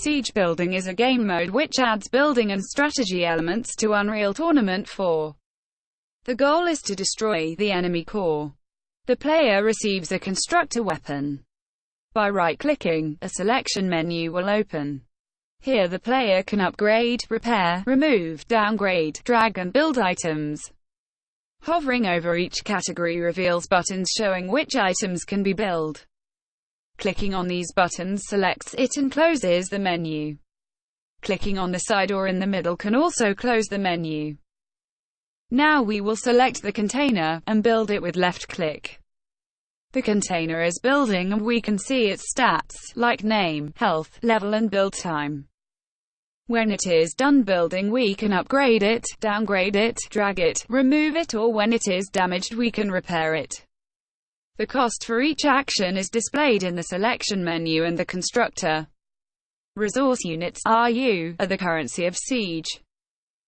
Siege building is a game mode which adds building and strategy elements to Unreal Tournament 4. The goal is to destroy the enemy core. The player receives a constructor weapon. By right-clicking, a selection menu will open. Here the player can upgrade, repair, remove, downgrade, drag and build items. Hovering over each category reveals buttons showing which items can be built. Clicking on these buttons selects it and closes the menu. Clicking on the side or in the middle can also close the menu. Now we will select the container, and build it with left click. The container is building and we can see its stats, like name, health, level and build time. When it is done building we can upgrade it, downgrade it, drag it, remove it, or when it is damaged we can repair it. The cost for each action is displayed in the selection menu, and the constructor resource units (RU) are the currency of Siege.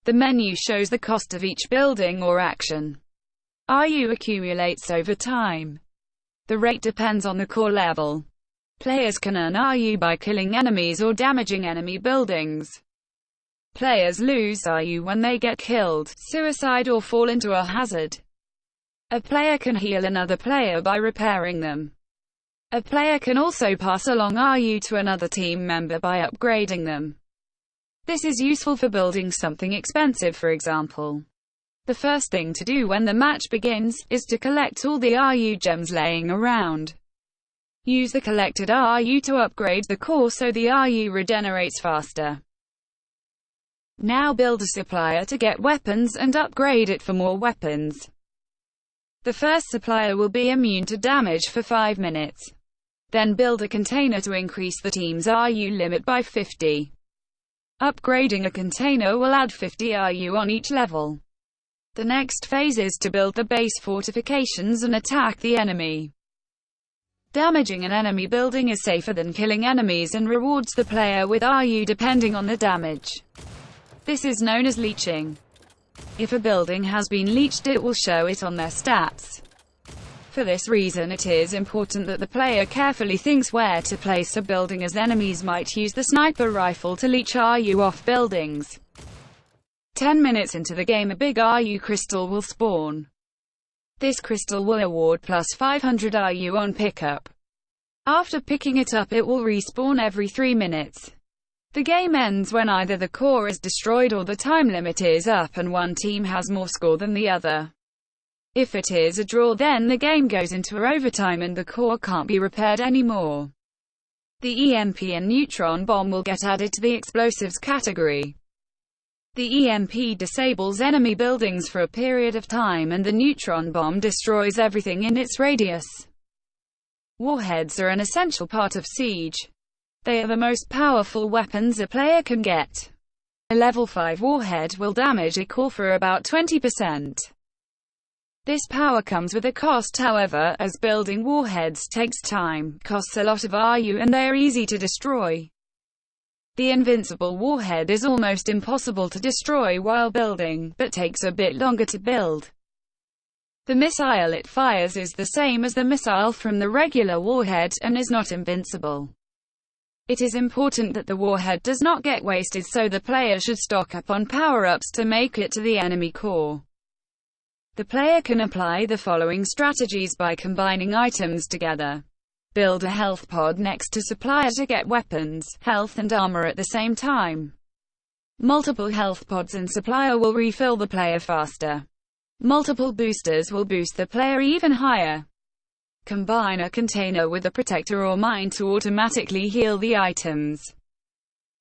The menu shows the cost of each building or action. RU accumulates over time. The rate depends on the core level. Players can earn RU by killing enemies or damaging enemy buildings. Players lose RU when they get killed, suicide or fall into a hazard. A player can heal another player by repairing them. A player can also pass along RU to another team member by upgrading them. This is useful for building something expensive, for example. The first thing to do when the match begins is to collect all the RU gems laying around. Use the collected RU to upgrade the core so the RU regenerates faster. Now build a supplier to get weapons and upgrade it for more weapons. The first supplier will be immune to damage for 5 minutes. Then build a container to increase the team's RU limit by 50. Upgrading a container will add 50 RU on each level. The next phase is to build the base fortifications and attack the enemy. Damaging an enemy building is safer than killing enemies and rewards the player with RU depending on the damage. This is known as leeching. If a building has been leeched, it will show it on their stats. For this reason it is important that the player carefully thinks where to place a building, as enemies might use the sniper rifle to leech RU off buildings. 10 minutes into the game a big RU crystal will spawn. This crystal will award plus 500 RU on pickup. After picking it up it will respawn every 3 minutes. The game ends when either the core is destroyed or the time limit is up and one team has more score than the other. If it is a draw, then the game goes into overtime and the core can't be repaired anymore. The EMP and neutron bomb will get added to the explosives category. The EMP disables enemy buildings for a period of time and the neutron bomb destroys everything in its radius. Warheads are an essential part of Siege. They are the most powerful weapons a player can get. A level 5 warhead will damage a core for about 20%. This power comes with a cost, however, as building warheads takes time, costs a lot of RU and they are easy to destroy. The invincible warhead is almost impossible to destroy while building, but takes a bit longer to build. The missile it fires is the same as the missile from the regular warhead, and is not invincible. It is important that the warhead does not get wasted, so the player should stock up on power-ups to make it to the enemy core. The player can apply the following strategies by combining items together. Build a health pod next to supplier to get weapons, health and armor at the same time. Multiple health pods and supplier will refill the player faster. Multiple boosters will boost the player even higher. Combine a container with a protector or mine to automatically heal the items.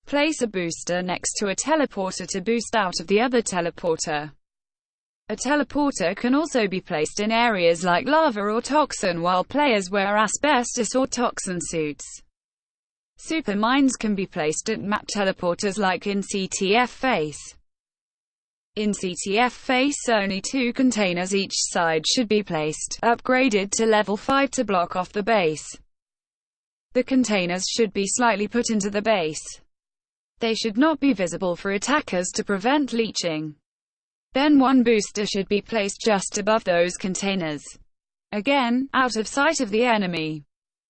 Place a booster next to a teleporter to boost out of the other teleporter. A teleporter can also be placed in areas like lava or toxin while players wear asbestos or toxin suits. Super mines can be placed at map teleporters like in CTF face. In CTF face only 2 containers each side should be placed, upgraded to level 5 to block off the base. The containers should be slightly put into the base. They should not be visible for attackers to prevent leeching. Then one booster should be placed just above those containers. Again, out of sight of the enemy.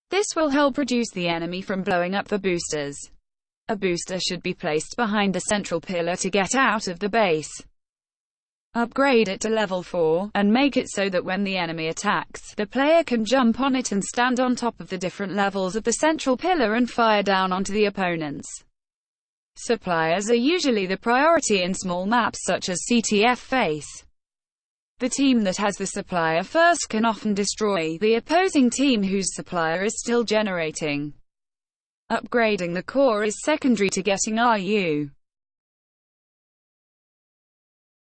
This will help reduce the enemy from blowing up the boosters. A booster should be placed behind the central pillar to get out of the base. Upgrade it to level 4, and make it so that when the enemy attacks, the player can jump on it and stand on top of the different levels of the central pillar and fire down onto the opponents. Suppliers are usually the priority in small maps such as CTF Face. The team that has the supplier first can often destroy the opposing team whose supplier is still generating. Upgrading the core is secondary to getting RU.